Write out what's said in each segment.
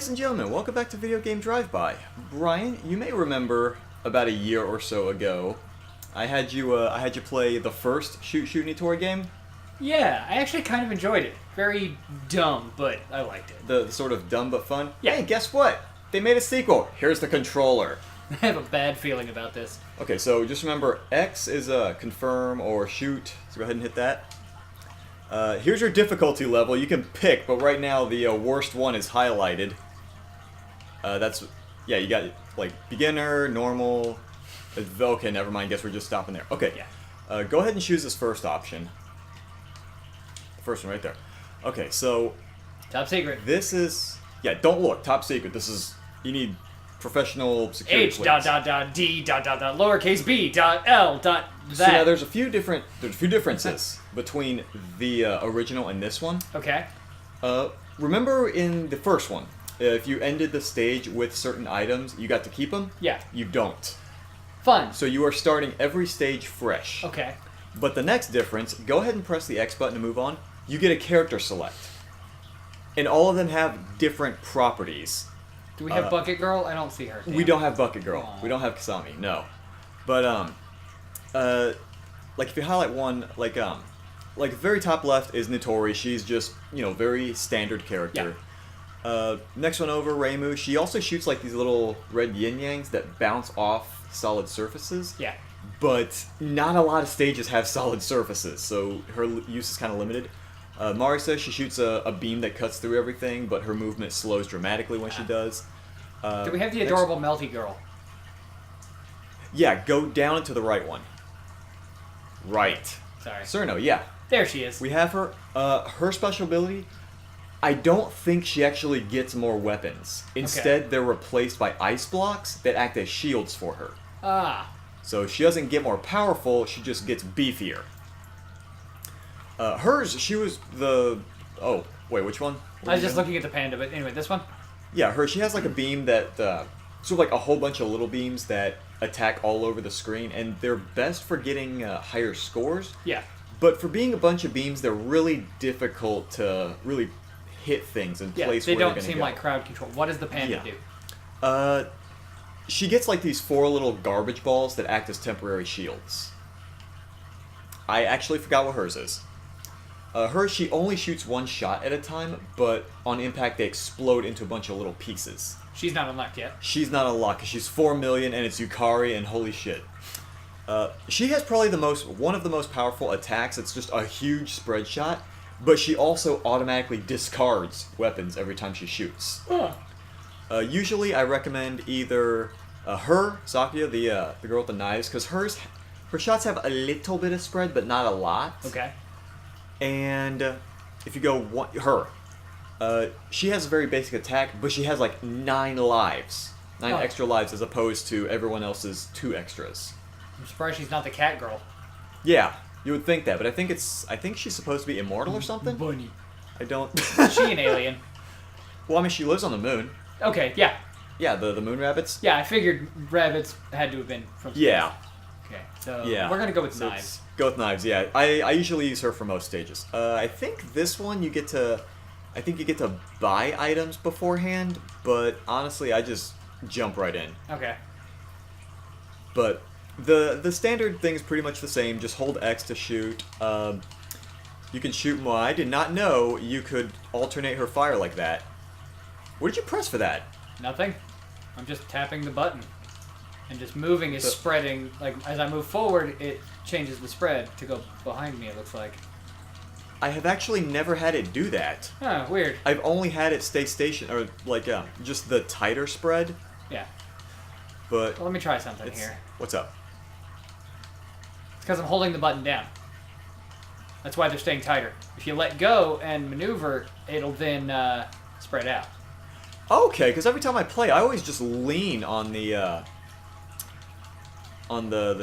Ladies and gentlemen, welcome back to Video Game Drive-By. Brian, you may remember about a year or so ago, I had you play the first Shoot Nitori game. Yeah, I actually kind of enjoyed it. Very dumb, but I liked it. The sort of dumb but fun. Yeah. Hey, guess what? They made a sequel. Here's the controller. I have a bad feeling about this. Okay, so just remember, X is confirm or shoot. So go ahead and hit that. Here's your difficulty level. You can pick, but right now the worst one is highlighted. Yeah, you got like beginner, normal. Okay, never mind. Guess we're just stopping there. Okay, Yeah. go ahead and choose this first option. The first one right there. Okay, so Top secret. this is Don't look. Top secret. This is you need professional security. H dot dot dot D dot dot dot lowercase b dot L dot that. So now there's a few differences between the original and this one. Okay. Remember in the first one, if you ended the stage with certain items, you got to keep them? Yeah. You don't. Fun. So you are starting every stage fresh. Okay. But the next difference, go ahead and press the X button to move on. You get a character select. And all of them have different properties. Do we have Bucket Girl? I don't see her. We don't have Bucket Girl. Aww. We don't have Kasami, no. But like if you highlight one, like the very top left is Nitori. She's just, very standard character. Yeah. Next one over, Reimu. She also shoots like these little red yin-yangs that bounce off solid surfaces. Yeah. But not a lot of stages have solid surfaces, so her use is kind of limited. Marisa, she shoots a beam that cuts through everything, but her movement slows dramatically when she does. Do we have the adorable Melty Girl? Yeah, go down and to the right one. Right. Sorry. Cerno, yeah. There she is. We have her. Her special ability, I don't think she actually gets more weapons. Instead, they're replaced by ice blocks that act as shields for her. Ah. So she doesn't get more powerful, she just gets beefier. Hers, she was the... Oh, wait, which one? I was just looking at the panda, but anyway, this one? Yeah, she has like a beam that... sort of like a whole bunch of little beams that attack all over the screen, and they're best for getting higher scores. Yeah. But for being a bunch of beams, they're really difficult to really hit things and place where they're going to go. They don't seem like crowd control. What does the panda do? She gets like these 4 little garbage balls that act as temporary shields. I actually forgot what hers is. Hers, she only shoots one shot at a time, but on impact they explode into a bunch of little pieces. She's not unlocked yet. She's not unlocked because she's 4 million and it's Yukari and holy shit. She has probably one of the most powerful attacks. It's just a huge spread shot, but she also automatically discards weapons every time she shoots. Huh. Usually I recommend either her, Sakuya, the girl with the knives, because her shots have a little bit of spread, but not a lot. Okay. And if you go her, she has a very basic attack, but she has like 9 lives. 9 extra lives as opposed to everyone else's 2 extras. I'm surprised she's not the cat girl. Yeah, you would think that, but I think she's supposed to be immortal or something? Bunny. I don't... Is she an alien? Well, I mean, she lives on the moon. Okay, yeah. Yeah, the moon rabbits. Yeah, I figured rabbits had to have been from space. Yeah. Okay, so Yeah. we're gonna go with So knives. go with knives, yeah. I usually use her for most stages. I think this one you get to buy items beforehand, but honestly I just jump right in. Okay. But the standard thing is pretty much the same, just hold X to shoot. You can shoot more. I did not know you could alternate her fire like that. What did you press for that? Nothing. I'm just tapping the button. And just moving is spreading. Like, as I move forward, it changes the spread to go behind me, it looks like. I have actually never had it do that. Huh, weird. I've only had it stay stationary, or like just the tighter spread. Yeah. But Well, let me try something here. What's up? It's because I'm holding the button down. That's why they're staying tighter. If you let go and maneuver, it'll then spread out. Okay, because every time I play, I always just lean on the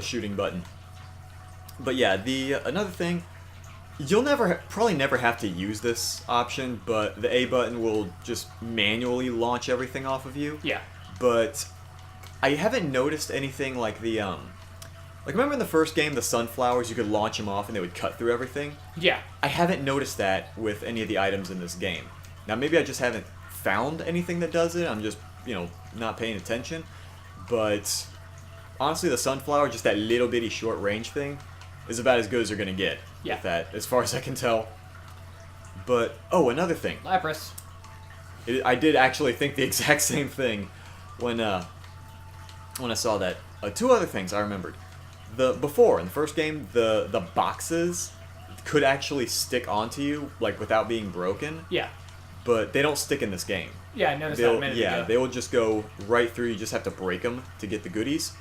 shooting button. But yeah, another thing, you'll probably never have to use this option, but the A button will just manually launch everything off of you. Yeah. But I haven't noticed anything like like remember in the first game, the sunflowers, you could launch them off and they would cut through everything? Yeah. I haven't noticed that with any of the items in this game. Now maybe I just haven't found anything that does it. I'm just, not paying attention. But honestly, the Sunflower, just that little bitty short range thing, is about as good as you're going to get with that, as far as I can tell. But, another thing. Lapras. I did actually think the exact same thing when I saw that. Two other things I remembered. Before, in the first game, the boxes could actually stick onto you, like, without being broken. Yeah. But they don't stick in this game. Yeah, I noticed that a minute ago. They will just go right through. You just have to break them to get the goodies.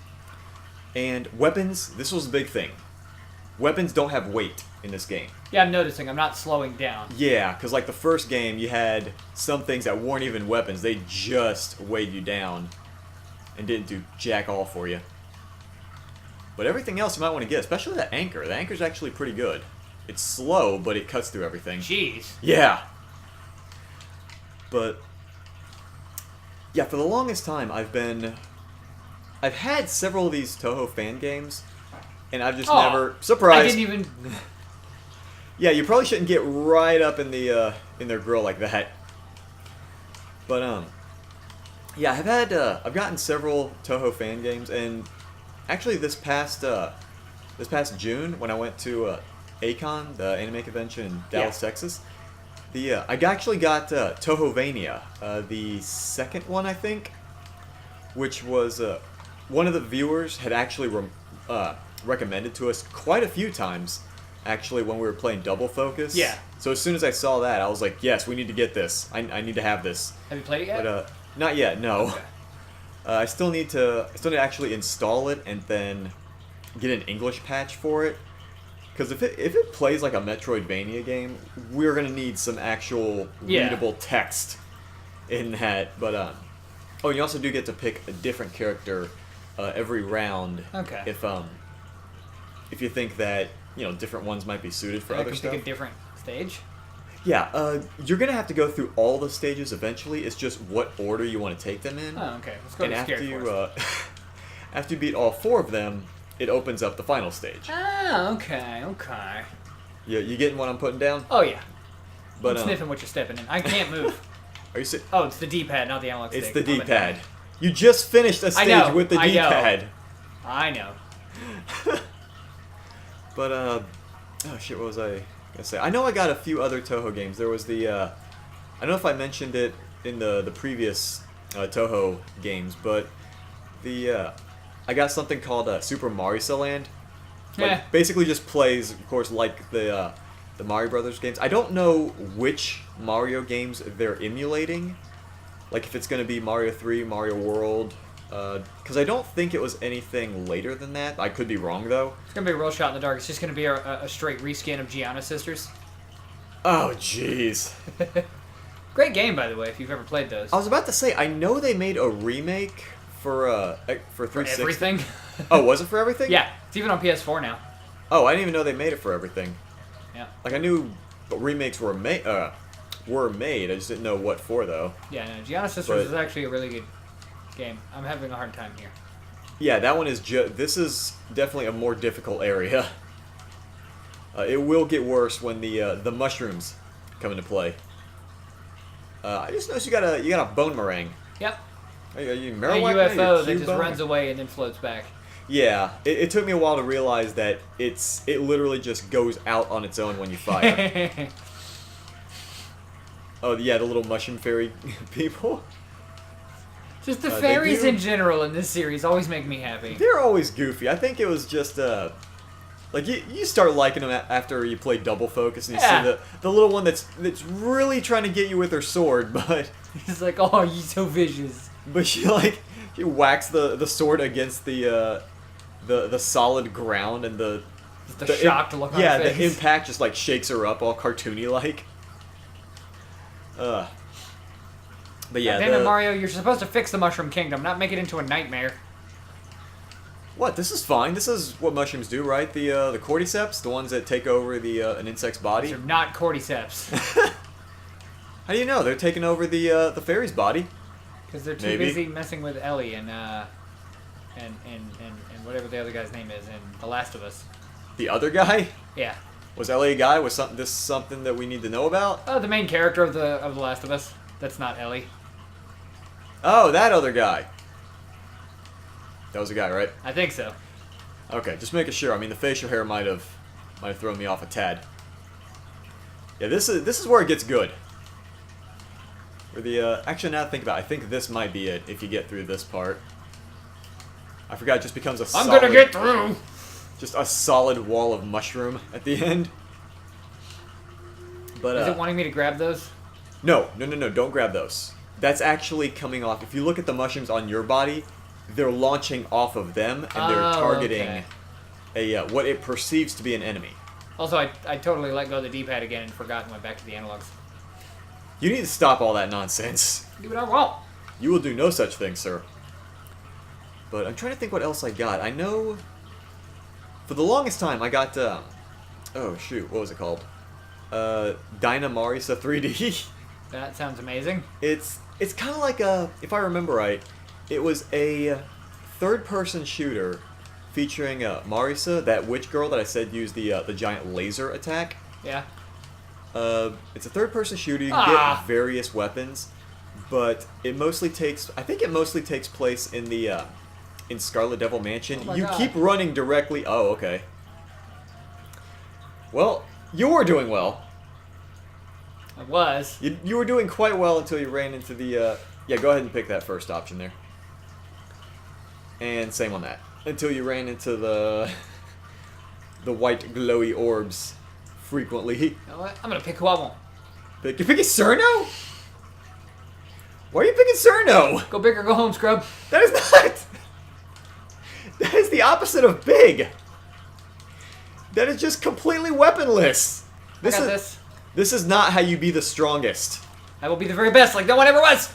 And weapons, this was a big thing. Weapons don't have weight in this game. Yeah, I'm noticing. I'm not slowing down. Yeah, because like the first game, you had some things that weren't even weapons. They just weighed you down and didn't do jack all for you. But everything else you might want to get, especially the anchor. The anchor's actually pretty good. It's slow, but it cuts through everything. Jeez. Yeah. But yeah, for the longest time, I've had several of these Toho fan games, and I've just never surprised. I didn't even. Yeah, you probably shouldn't get right up in in their grill like that. But yeah, I've gotten several Toho fan games, and actually this past June when I went to Acon, the anime convention in Dallas, Texas, I actually got Tohovania, the second one I think, which was one of the viewers had actually recommended to us quite a few times. Actually, when we were playing Double Focus. Yeah. So as soon as I saw that, I was like, yes, we need to get this. I need to have this. Have you played it yet? But not yet, no. Okay. I still need to actually install it and then get an English patch for it. Because if it plays like a Metroidvania game, we're gonna need some actual readable text in that. But you also do get to pick a different character every round. Okay. If you think that different ones might be suited for other stuff. Pick a different stage. Yeah, you're gonna have to go through all the stages eventually. It's just what order you want to take them in. Oh, okay. Let's go to after you beat all 4 of them, it opens up the final stage. Ah, okay. Yeah, you getting what I'm putting down? Oh yeah. But I'm sniffing what you're stepping in. I can't move. Are you? Oh, it's the D-pad, not the analog stick. It's the D-pad. You just finished a stage with the D-pad. I know. But oh shit, what was I gonna say? I know I got a few other Toho games. There was the I don't know if I mentioned it in the previous Toho games, but I got something called Super Mario Land. Like, basically just plays, of course, like the Mario Brothers games. I don't know which Mario games they're emulating. Like if it's gonna be Mario 3, Mario World. Because I don't think it was anything later than that. I could be wrong, though. It's going to be a real shot in the dark. It's just going to be a straight reskin of Gianna Sisters. Oh, jeez. Great game, by the way, if you've ever played those. I was about to say, I know they made a remake for 360. For everything? Oh, was it for everything? Yeah. It's even on PS4 now. Oh, I didn't even know they made it for everything. Yeah. Like, I knew remakes were made. I just didn't know what for, though. Yeah, no, Gianna Sisters is actually a really good game. I'm having a hard time here. Yeah, that one is this is definitely a more difficult area. It will get worse when the mushrooms come into play. I just noticed you got a bone meringue. Yep. Are you a Marowak? UFO that just runs away and then floats back. Yeah, it took me a while to realize that it literally just goes out on its own when you fire. Oh yeah, the little mushroom fairy people. Just the fairies in general in this series always make me happy. They're always goofy. I think it was just like you start liking them after you play Double Focus and you see the little one that's really trying to get you with her sword, but he's like, oh, you so vicious. But she whacks the sword against the solid ground and the shocked look on her face. The impact just shakes her up all cartoony like. But yeah, damn it, Mario, you're supposed to fix the Mushroom Kingdom, not make it into a nightmare. What? This is fine. This is what mushrooms do, right? The cordyceps, the ones that take over an insect's body. They're not cordyceps. How do you know? They're taking over the fairy's body. Because they're too busy messing with Ellie and whatever the other guy's name is in The Last of Us. The other guy? Yeah. Was Ellie a guy? Was this something that we need to know about? The main character of The Last of Us. That's not Ellie. Oh, that other guy. That was a guy, right? I think so. Okay, just making sure. I mean, the facial hair might have thrown me off a tad. Yeah, this is where it gets good. Where the actually, now that I think about it, I think this might be it if you get through this part. I forgot. It just becomes a. I'm gonna get through. Just a solid wall of mushroom at the end. But Is it wanting me to grab those? No, don't grab those. That's actually coming off. If you look at the mushrooms on your body, they're launching off of them, and they're targeting a what it perceives to be an enemy. Also, I totally let go of the D-pad again and forgot and went back to the analogs. You need to stop all that nonsense. Do what I want. You will do no such thing, sir. But I'm trying to think what else I got. I know for the longest time I got oh shoot, what was it called? Dynamarisa 3D. That sounds amazing. It's kind of like a, if I remember right, it was a third-person shooter featuring Marisa, that witch girl that I said used the giant laser attack. Yeah. It's a third-person shooter. You can get various weapons, but it mostly takes. I think it mostly takes place in the in Scarlet Devil Mansion. Oh my you God. keep running directly. Oh, okay. Well, you were doing well. I was. You were doing quite well until you ran into the. Yeah, go ahead and pick that first option there. And same on that. Until you ran into the white glowy orbs frequently. You know what? I'm gonna pick who I want. You're picking Cerno? Why are you picking Cerno? Go big or go home, scrub. That is not. That is the opposite of big. That is just completely weaponless. I got this. This is not how you be the strongest. I will be the very best, like no one ever was.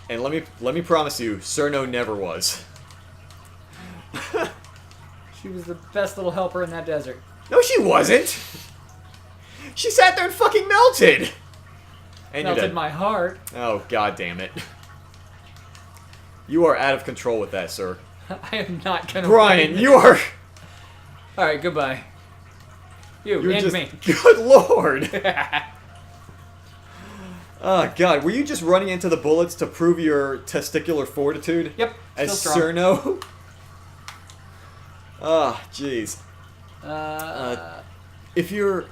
And let me promise you, Cerno never was. She was the best little helper in that desert. No, she wasn't. She sat there and fucking melted. And you're Melted dead. my heart. Oh, god damn it. You are out of control with that, sir. I am not gonna. Brian, win you are. All right, goodbye. You're and just. me. Good lord. Oh god, were you just running into the bullets to prove your testicular fortitude? Yep. As Still strong. Cerno? Ah, jeez. If you're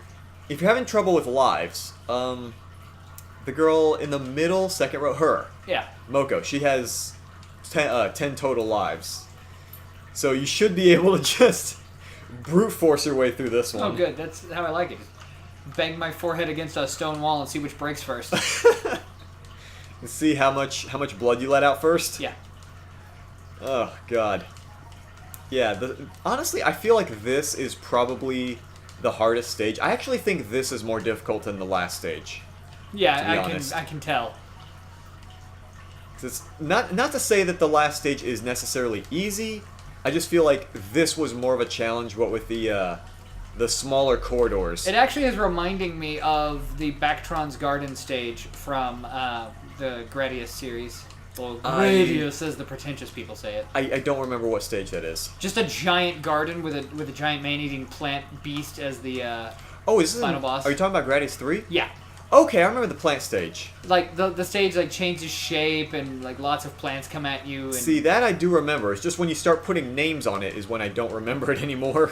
having trouble with lives, the girl in the middle, second row, her, Yeah. Moko, she has 10 total lives. So you should be able to just brute force your way through this one. Oh, good. That's how I like it. Bang my forehead against a stone wall and see which breaks first. And see how much blood you let out first? Yeah. Oh, God. Yeah, honestly, I feel like this is probably the hardest stage. I actually think this is more difficult than the last stage. Yeah, honest. I can tell. 'Cause it's not to say that the last stage is necessarily easy. I just feel like this was more of a challenge, what with the smaller corridors. It actually is reminding me of the Bactron's Garden stage from the Gradius series. Well, Gradius, as the pretentious people say it. I don't remember what stage that is. Just a giant garden with a giant man-eating plant beast as the Oh, is this final boss. Are you talking about Gradius 3? Yeah. Okay, I remember the plant stage. Like the stage like changes shape and like lots of plants come at you. And See, that I do remember. It's just when you start putting names on it is when I don't remember it anymore.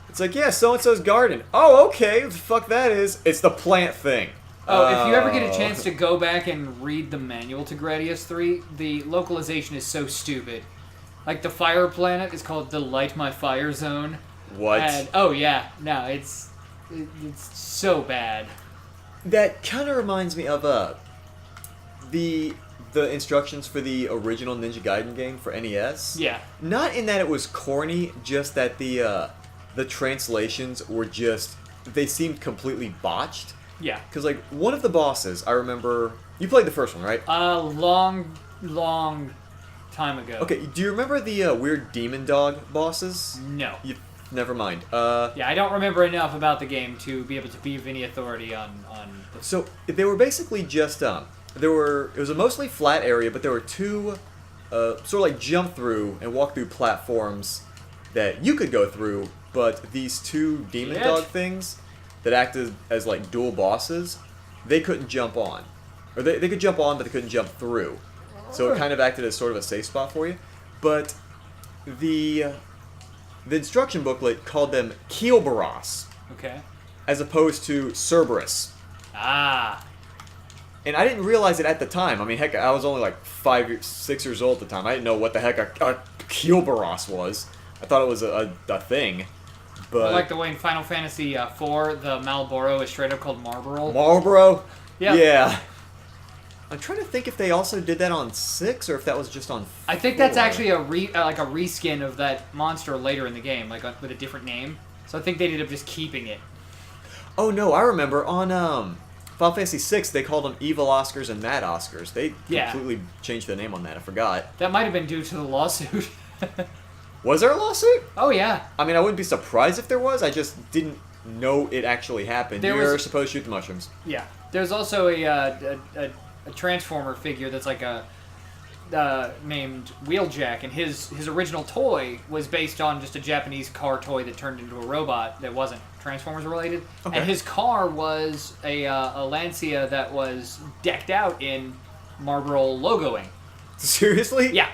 It's like, yeah, so-and-so's garden. Oh, okay, what the fuck that is? It's the plant thing. Oh, if you ever get a chance to go back and read the manual to Gradius 3, the localization is so stupid. Like, the fire planet is called the Light My Fire Zone. What? And, oh, yeah. No, it's so bad. That kind of reminds me of the instructions for the original Ninja Gaiden game for NES. Yeah. Not in that it was corny, just that the translations were just, they seemed completely botched. Yeah. Because, like, one of the bosses, I remember... You played the first one, right? A long time ago. Okay, do you remember the weird demon dog bosses? No. Never mind. Yeah, I don't remember enough about the game to be able to be of any authority on the... So, they were basically just... it was a mostly flat area, but there were two sort of like jump through and walk through platforms that you could go through, but these two demon dog things that acted as like dual bosses, they couldn't jump on. Or they could jump on, but they couldn't jump through. So it kind of acted as sort of a safe spot for you. But the instruction booklet called them Keelbaros, Okay. as opposed to Cerberus. Ah. And I didn't realize it at the time. I mean, heck, I was only like 6 years old at the time. I didn't know what the heck a Keelbaros was. I thought it was a thing. But I like the way in Final Fantasy IV, the Malboro is straight up called Marlboro. Marlboro? Yeah. Yeah. I'm trying to think if they also did that on 6 or if that was just on 4. I think that's actually a reskin of that monster later in the game, like with a different name. So I think they ended up just keeping it. Oh no, I remember on Final Fantasy 6 they called them Evil Oscars and Mad Oscars. They completely changed the name on that. I forgot. That might have been due to the lawsuit. Was there a lawsuit? Oh yeah. I mean, I wouldn't be surprised if there was. I just didn't know it actually happened. You're supposed to shoot the mushrooms. Yeah. There's also a Transformer figure that's like named Wheeljack, and his original toy was based on just a Japanese car toy that turned into a robot that wasn't Transformers related. Okay. And his car was a Lancia that was decked out in Marlboro logoing. Seriously? Yeah.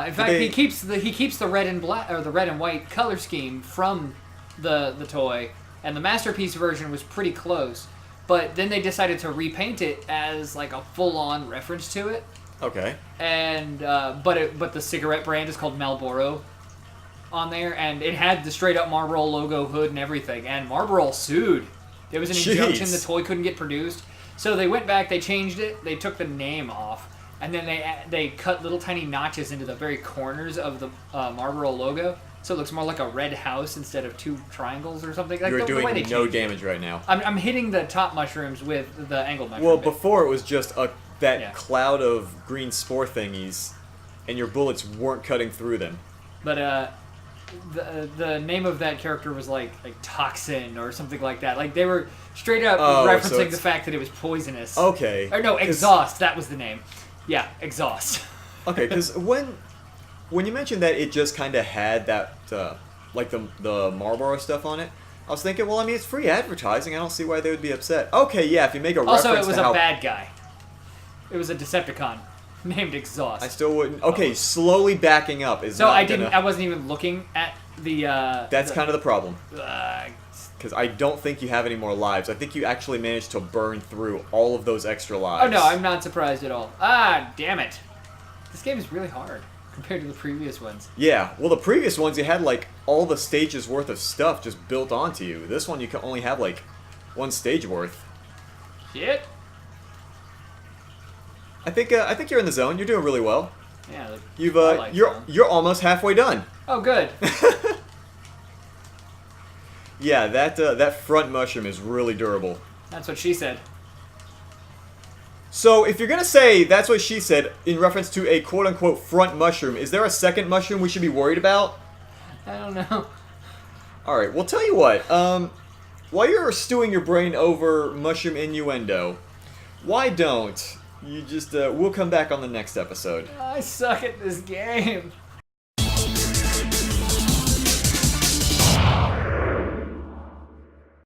In fact, he keeps the red and black or the red and white color scheme from the toy, and the Masterpiece version was pretty close. But then they decided to repaint it as like a full-on reference to it. Okay. And but the cigarette brand is called Marlboro on there, and it had the straight-up Marlboro logo hood and everything. And Marlboro sued. There was an injunction the toy couldn't get produced, so they went back, they changed it, they took the name off, and then they cut little tiny notches into the very corners of the Marlboro logo. So it looks more like a red house instead of 2 triangles or something. Like You're the way doing no damage right now. I'm hitting the top mushrooms with the angled mushroom. Well, bit. before it was just that cloud of green spore thingies, and your bullets weren't cutting through them. But the name of that character was like Toxin or something like that. Like they were straight up referencing the fact that it was poisonous. Okay. Or no, Exhaust. That was the name. Yeah, Exhaust. Okay, because when you mentioned that it just kind of had that, like the Marlboro stuff on it, I was thinking, well, I mean, it's free advertising. I don't see why they would be upset. Okay, yeah, if you make a reference to Also, it was a bad guy. It was a Decepticon named Exhaust. I still wouldn't. Okay, slowly backing up is. So not I wasn't even looking at the. That's kind of the problem. Because I don't think you have any more lives. I think you actually managed to burn through all of those extra lives. Oh no, I'm not surprised at all. Ah, damn it! This game is really hard compared to the previous ones. Yeah, well, the previous ones you had like all the stages worth of stuff just built onto you. This one you can only have like 1 stage worth. Shit. I think you're in the zone. You're doing really well. Yeah. You're almost halfway done. Oh, good. Yeah, that front mushroom is really durable. That's what she said. So, if you're gonna say that's what she said in reference to a quote-unquote front mushroom, is there a second mushroom we should be worried about? I don't know. Alright, well, tell you what. While you're stewing your brain over mushroom innuendo, why don't you just, we'll come back on the next episode. I suck at this game.